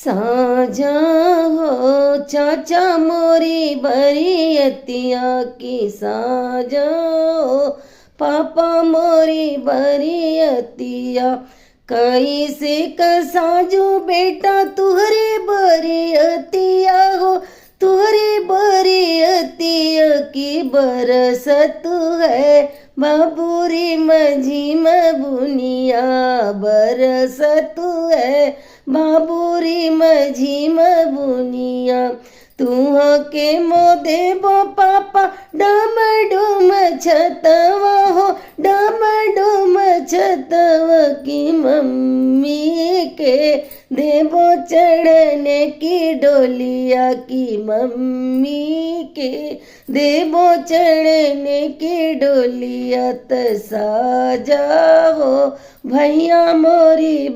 साजा हो चाचा मोरी बरियतिया की साजा हो पापा मोरी बरियतिया कैसे कसाजो बेटा तुहरे बरियतिया हो तुहरे बरियतिया की बरसत है बाबूरी मझी बुनिया बरसत है बाबूरी मझी बुनिया तुह के मोदे बो पापा डम डुम छतवा हो डम डुम छतवा की मम्मी के देवो चढ़ने की डोलिया की मम्मी के देवो चढ़ने की डोलिया तसा जाओ भैया मोरी